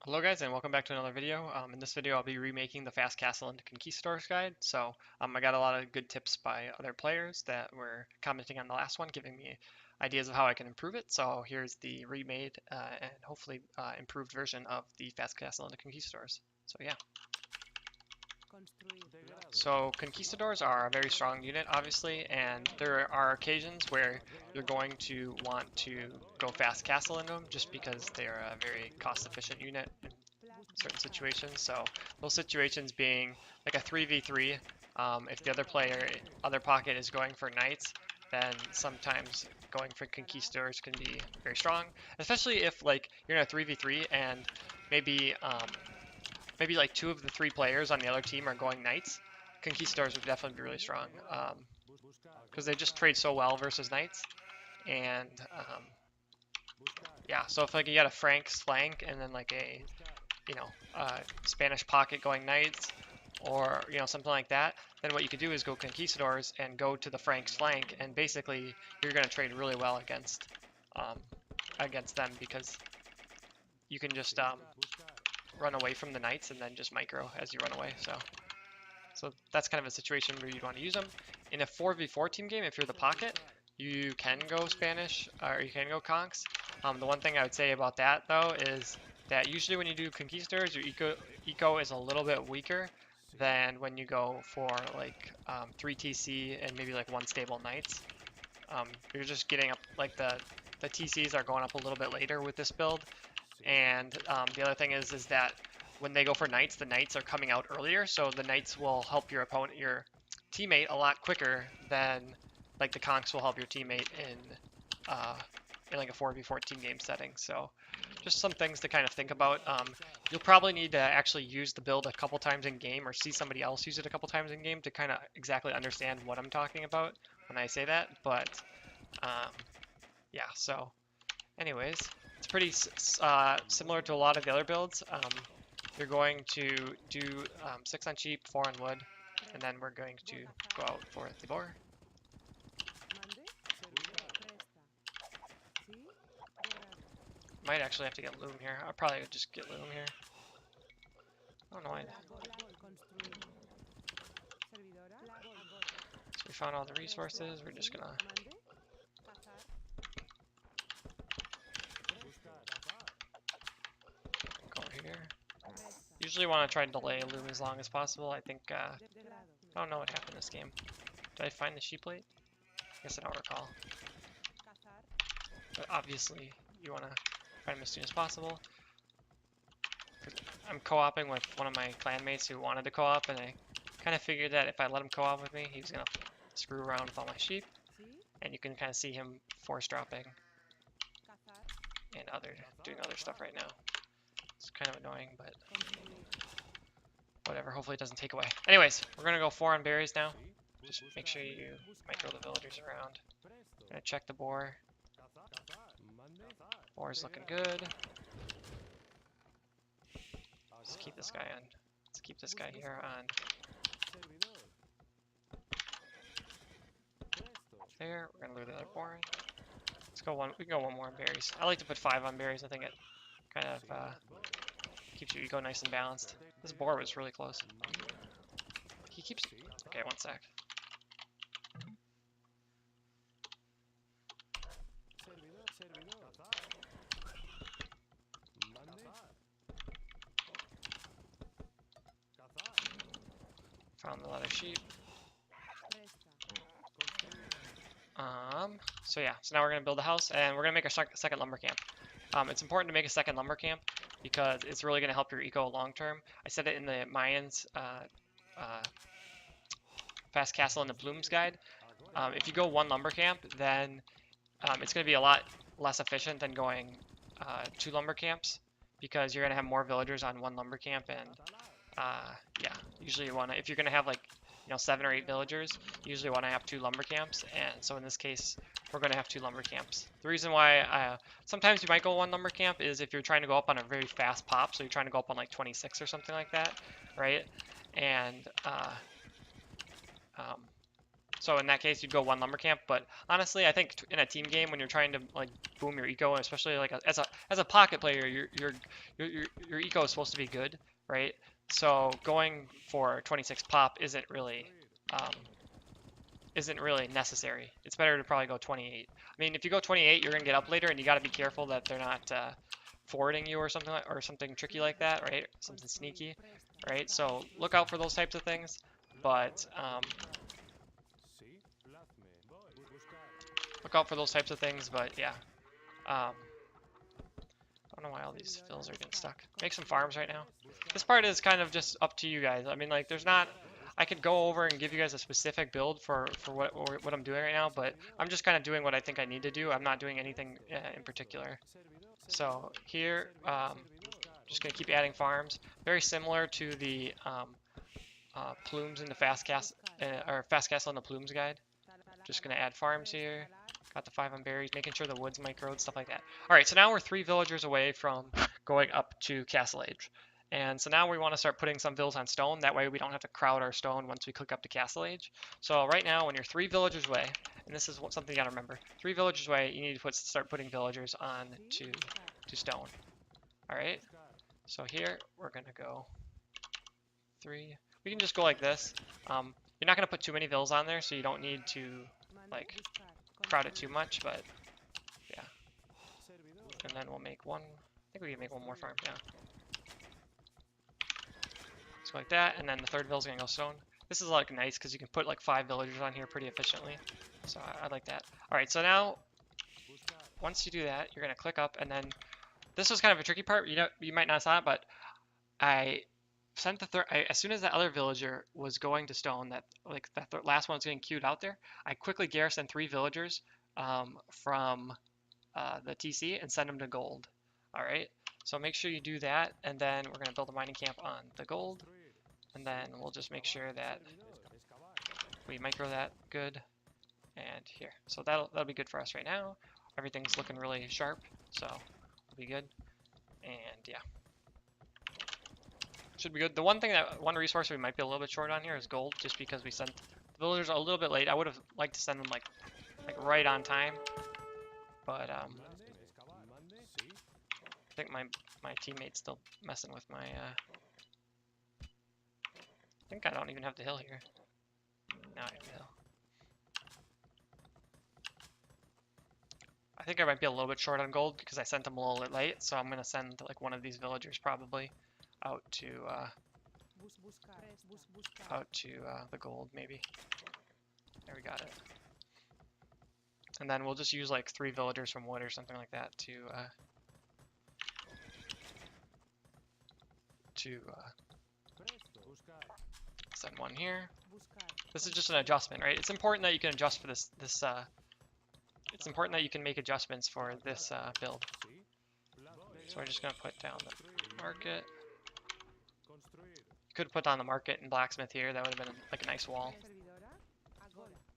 Hello guys, and welcome back to another video. In this video I'll be remaking the Fast Castle into Conquistadors guide. I got a lot of good tips by other players that were commenting on the last one, giving me ideas of how I can improve it. So here's the remade and hopefully improved version of the Fast Castle into Conquistadors. So yeah. So Conquistadors are a very strong unit, obviously, and there are occasions where you're going to want to go fast castle into them just because they're a very cost-efficient unit in certain situations. So those situations being like a 3v3, if the other pocket is going for knights, then sometimes going for Conquistadors can be very strong, especially if like you're in a 3v3 and maybe maybe like two of the three players on the other team are going knights. Conquistadors would definitely be really strong because they just trade so well versus knights. And yeah, so if like you got a Franks flank and then like a Spanish pocket going knights, or something like that, then what you could do is go Conquistadors and go to the Franks flank, and basically you're going to trade really well um, against them because you can just run away from the knights and then just micro as you run away. So that's kind of a situation where you'd want to use them. In a 4v4 team game, if you're the pocket, you can go Spanish or you can go Conks. The one thing I would say about that though is that usually when you do Conquistadors, your eco is a little bit weaker than when you go for like 3 TC and maybe like 1 stable knights. You're just getting up, like the TCs are going up a little bit later with this build. And the other thing is that when they go for knights, the knights are coming out earlier, so the knights will help your teammate a lot quicker than like the conks will help your teammate in like a 4v4 team game setting. So just some things to kind of think about. You'll probably need to actually use the build a couple times in game or see somebody else use it a couple times in game to kind of exactly understand what I'm talking about when I say that. But yeah, so anyways, it's pretty similar to a lot of the other builds. You're going to do 6 on cheap, 4 on wood, and then we're going to go out for the boar. Might actually have to get loom here. I'll probably just get loom here. I don't know why. So we found all the resources. We're just gonna go over here. Usually want to try to delay loom as long as possible. I think I don't know what happened this game. Did I find the sheep plate? I guess I don't recall. But obviously you want to find them as soon as possible. I'm co-oping with one of my clanmates who wanted to co-op, and I kind of figured that if I let him co-op with me, he was gonna screw around with all my sheep. And you can kind of see him force dropping and doing other stuff right now. It's kind of annoying, but whatever. Hopefully it doesn't take away. Anyways, we're gonna go 4 on berries now. Just make sure you micro the villagers around. I'm gonna check the boar. Boar's looking good. Let's keep this guy on. Let's keep this guy here on. There. We're gonna lure the other boar. Let's go one. We can go 1 more on berries. I like to put 5 on berries. I think it kind of keeps your eco nice and balanced. This boar was really close. He keeps. Okay, 1 sec. Found the leather sheep. So yeah, so now we're gonna build a house and we're gonna make a second lumber camp. It's important to make a second lumber camp because it's really gonna help your eco long term. I said it in the Mayans Fast Castle in the Blooms guide. If you go 1 lumber camp, then it's gonna be a lot less efficient than going 2 lumber camps because you're gonna have more villagers on 1 lumber camp, and yeah, usually you wanna, if you're gonna have like 7 or 8 villagers, you usually want to have 2 lumber camps, and so in this case we're going to have 2 lumber camps. The reason why sometimes you might go 1 lumber camp is if you're trying to go up on a very fast pop, so you're trying to go up on like 26 or something like that, right? And So in that case, you'd go one lumber camp. But honestly, I think in a team game, when you're trying to like boom your eco, and especially like as a pocket player, your eco is supposed to be good, right? So going for 26 pop um, isn't really necessary. It's better to probably go 28. I mean, if you go 28, you're gonna get up later, and you got to be careful that they're not forwarding you or something or something tricky like that, right? Something sneaky, right? So look out for those types of things. But look out for those types of things. But yeah, I don't know why all these fills are getting stuck. Make some farms right now. This part is kind of just up to you guys. I mean, like, there's not. I could go over and give you guys a specific build for what I'm doing right now, but I'm just kind of doing what I think I need to do. I'm not doing anything in particular. So here, just gonna keep adding farms. Very similar to the plumes in the fast castle or fast castle in the plumes guide. Just gonna add farms here. Got the 5 on berries, making sure the wood's microed, stuff like that. All right, so now we're 3 villagers away from going up to Castle Age. And so now we want to start putting some villas on stone. That way we don't have to crowd our stone once we click up to Castle Age. So right now, when you're 3 villagers away, and this is something you gotta remember, 3 villagers away, you need to start putting villagers on to stone. All right. So here we're gonna go 3. We can just go like this. You're not gonna put too many villas on there, so you don't need to like crowd it too much, but yeah. And then we'll make one. I think we can make one more farm. Yeah. So like that, and then the third village is gonna go stone. This is like nice because you can put like 5 villagers on here pretty efficiently. So I like that. All right, so now once you do that, you're gonna click up, and then this was kind of a tricky part. You might not saw it, but I sent the third. As soon as that other villager was going to stone, that last one was getting queued out there, I quickly garrisoned 3 villagers from the TC and send them to gold. All right. So make sure you do that, and then we're gonna build a mining camp on the gold, and then we'll just make sure that we micro that good. And here, so that'll be good for us right now. Everything's looking really sharp, so we'll be good. And yeah, should be good. The one resource we might be a little bit short on here is gold, just because we sent the villagers a little bit late. I would have liked to send them like right on time, but I think my teammate's still messing with my. I think I don't even have the hill here. Now I have the hill. I think I might be a little bit short on gold because I sent them a little bit late, so I'm gonna send like one of these villagers probably out to the gold maybe. There, we got it. And then we'll just use like 3 villagers from wood or something like that to send one here. This is just an adjustment, right? It's important that you can adjust for this. It's important that you can make adjustments for this build. So we're just gonna put down the market. Could put down the market and blacksmith here. That would have been like a nice wall.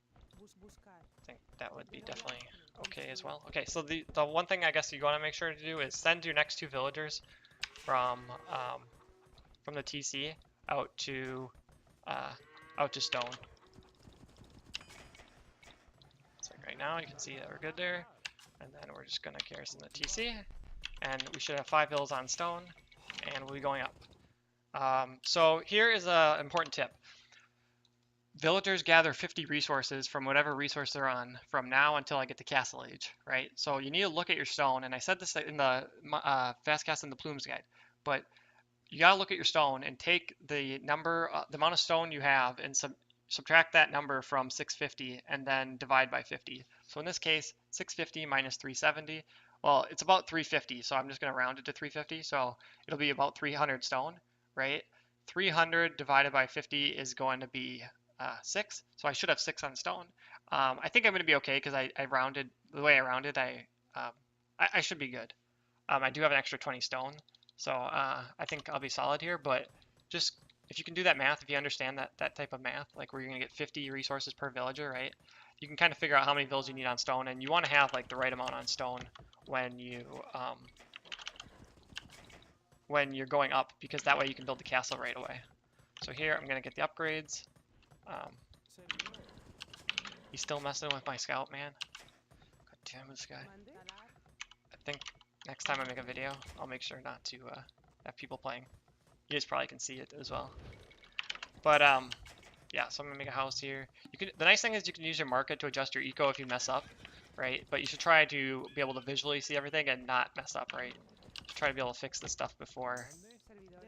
I think that would be definitely okay as well. Okay, so the one thing I guess you want to make sure to do is send your next 2 villagers from the TC out to stone. So right now you can see that we're good there, and then we're just gonna garrison the TC, and we should have 5 villas on stone, and we'll be going up. So here is an important tip. Villagers gather 50 resources from whatever resource they're on from now until I get to Castle Age, right? So you need to look at your stone, and I said this in the Fast Cast and the Plumes guide, but you gotta look at your stone and take the number, the amount of stone you have, and subtract that number from 650, and then divide by 50. So in this case, 650 minus 370, well, it's about 350, so I'm just gonna round it to 350, so it'll be about 300 stone, right? 300 divided by 50 is going to be 6, so I should have 6 on stone. I think I'm going to be okay because I rounded the way I rounded. I should be good. I do have an extra 20 stone, so I think I'll be solid here. But just if you can do that math, if you understand that type of math, like where you're going to get 50 resources per villager, right? You can kind of figure out how many villas you need on stone, and you want to have like the right amount on stone when you're going up, because that way you can build the castle right away. So here I'm going to get the upgrades. He's still messing with my scout, man. God damn this guy. I think next time I make a video, I'll make sure not to have people playing. You guys probably can see it as well. But yeah, so I'm gonna make a house here. You can. The nice thing is you can use your market to adjust your eco if you mess up, right? But you should try to be able to visually see everything and not mess up, right? Try to be able to fix this stuff before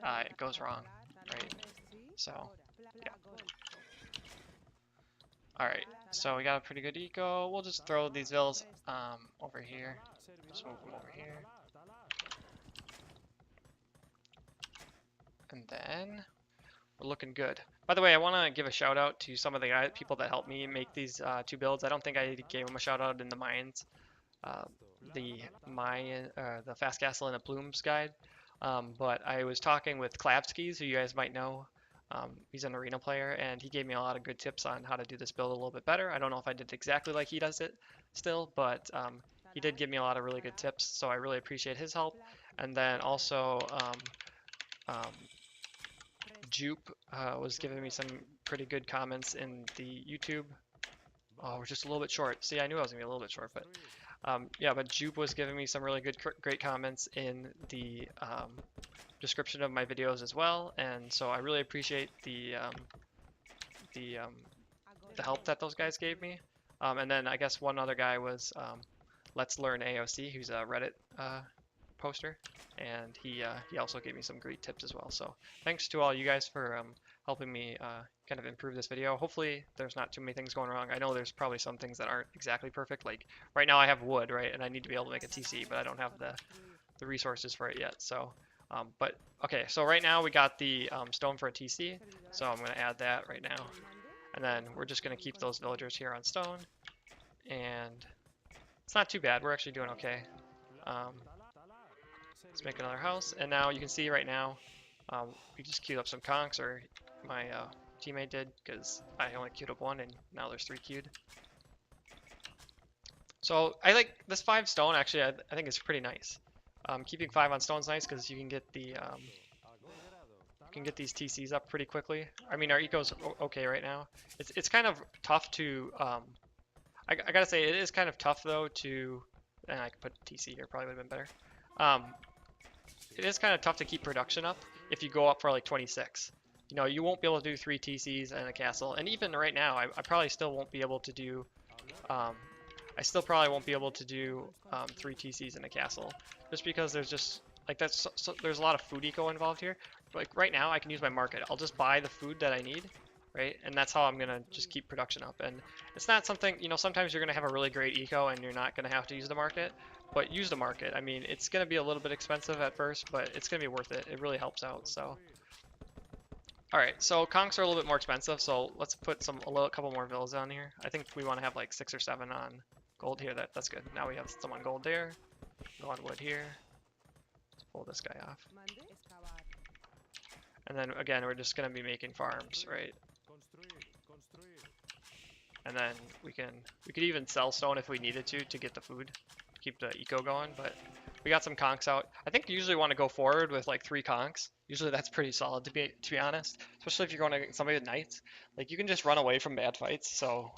it goes wrong, right? So yeah. All right. So we got a pretty good eco. We'll just throw these villas over here. Just move them over here. And then we're looking good. By the way, I want to give a shout out to some of the people that helped me make these two builds. I don't think I gave them a shout out in the mines, uh, the Fast Castle and the Plumes guide. But I was talking with Klabskis, who you guys might know. He's an arena player, and he gave me a lot of good tips on how to do this build a little bit better. I don't know if I did exactly like he does it still, but he did give me a lot of really good tips, so I really appreciate his help. And then also um, Jupe was giving me some pretty good comments in the YouTube. Oh, we're just a little bit short. See, I knew I was gonna be a little bit short, but yeah, but Jupe was giving me some really good, great comments in the description of my videos as well, and so I really appreciate the help that those guys gave me. And then I guess one other guy was Let's Learn AOC, who's a Reddit poster, and he also gave me some great tips as well. So thanks to all you guys for helping me kind of improve this video. Hopefully there's not too many things going wrong. I know there's probably some things that aren't exactly perfect. Like right now I have wood, right, and I need to be able to make a TC, but I don't have the resources for it yet. So but okay, so right now we got the stone for a TC, so I'm going to add that right now. And then we're just going to keep those villagers here on stone, and it's not too bad. We're actually doing okay. Let's make another house, and now you can see right now we just queued up some conks, or my teammate did, because I only queued up one, and now there's 3 queued. So I like this 5 stone, actually. I think it's pretty nice. Keeping 5 on stone is nice because you can get the these TCs up pretty quickly. I mean, our eco's okay right now. It's kind of tough to I gotta say it is kind of tough though to, and I could put TC here, probably would have been better. It is kind of tough to keep production up if you go up for like 26. You know, you won't be able to do 3 TCs and a castle, and even right now I probably still won't be able to do I still probably won't be able to do 3 TCs in a castle, just because there's just like there's a lot of food eco involved here. Like right now, I can use my market. I'll just buy the food that I need, right? And that's how I'm gonna just keep production up. And it's not something, you know, sometimes you're gonna have a really great eco and you're not gonna have to use the market, but use the market. I mean, it's gonna be a little bit expensive at first, but it's gonna be worth it. It really helps out. So. Alright, so conks are a little bit more expensive, so let's put couple more villas down here. I think we want to have like 6 or 7 on gold here. That's good. Now we have some on gold there. Go on wood here. Let's pull this guy off. And then again, we're just gonna be making farms, right? And then we could even sell stone if we needed to get the food, keep the eco going, but we got some conks out. I think you usually want to go forward with like 3 conks. Usually that's pretty solid to be honest, especially if you're going against somebody with knights. Like you can just run away from bad fights, so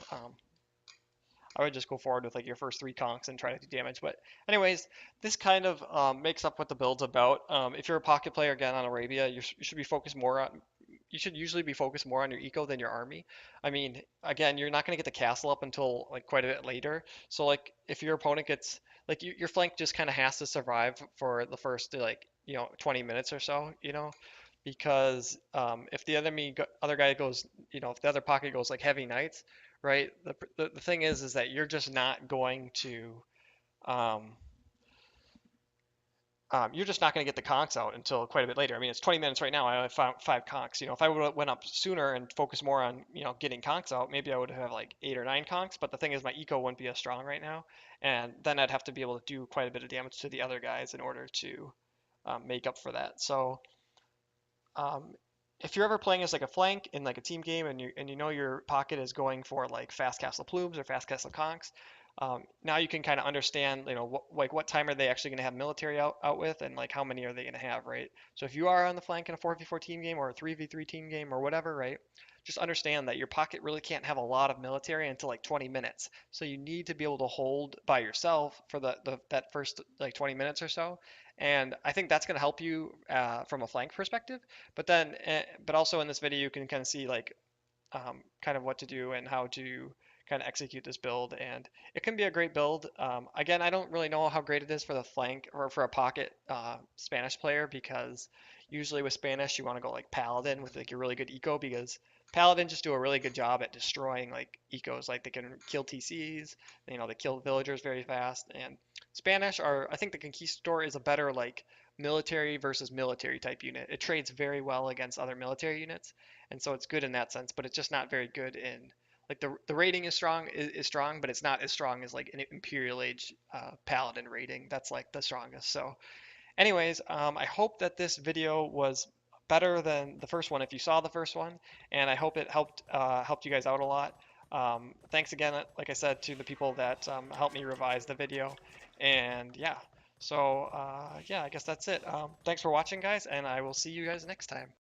I would just go forward with like your first 3 conks and try to do damage. But anyways, this kind of makes up what the build's about. If you're a pocket player again on Arabia, you should be focused more on. You should usually be focused more on your eco than your army. I mean, again, you're not going to get the castle up until like quite a bit later. So like if your opponent gets like your flank just kind of has to survive for the first like 20 minutes or so, because if the other guy goes, if the other pocket goes like heavy knights, right? The thing is that you're just not going to um, you're just not going to get the conks out until quite a bit later. I mean, it's 20 minutes right now. I have 5 conks. If I would have went up sooner and focused more on, getting conks out, maybe I would have like 8 or 9 conks. But the thing is, my eco wouldn't be as strong right now, and then I'd have to be able to do quite a bit of damage to the other guys in order to make up for that. So if you're ever playing as like a flank in like a team game, and you know your pocket is going for like fast castle plumes or fast castle conks, Now you can kind of understand, like what time are they actually going to have military out with, and like how many are they going to have, right? So if you are on the flank in a 4v4 team game or a 3v3 team game or whatever, right? Just understand that your pocket really can't have a lot of military until like 20 minutes. So you need to be able to hold by yourself for that first like 20 minutes or so. And I think that's going to help you from a flank perspective. But also in this video, you can kind of see like kind of what to do and how to kind of execute this build. And it can be a great build. Again, I don't really know how great it is for the flank or for a pocket Spanish player, because usually with Spanish you want to go like Paladin with like a really good eco, because Paladin just do a really good job at destroying like ecos. Like they can kill TCs, they kill villagers very fast. And Spanish are, I think the Conquistador is a better like military versus military type unit. It trades very well against other military units, and so it's good in that sense, but it's just not very good in like the rating is strong, but it's not as strong as like an Imperial Age Paladin rating. That's like the strongest. So, anyways, I hope that this video was better than the first one if you saw the first one, and I hope it helped you guys out a lot. Thanks again, like I said, to the people that helped me revise the video, and yeah. So yeah, I guess that's it. Thanks for watching, guys, and I will see you guys next time.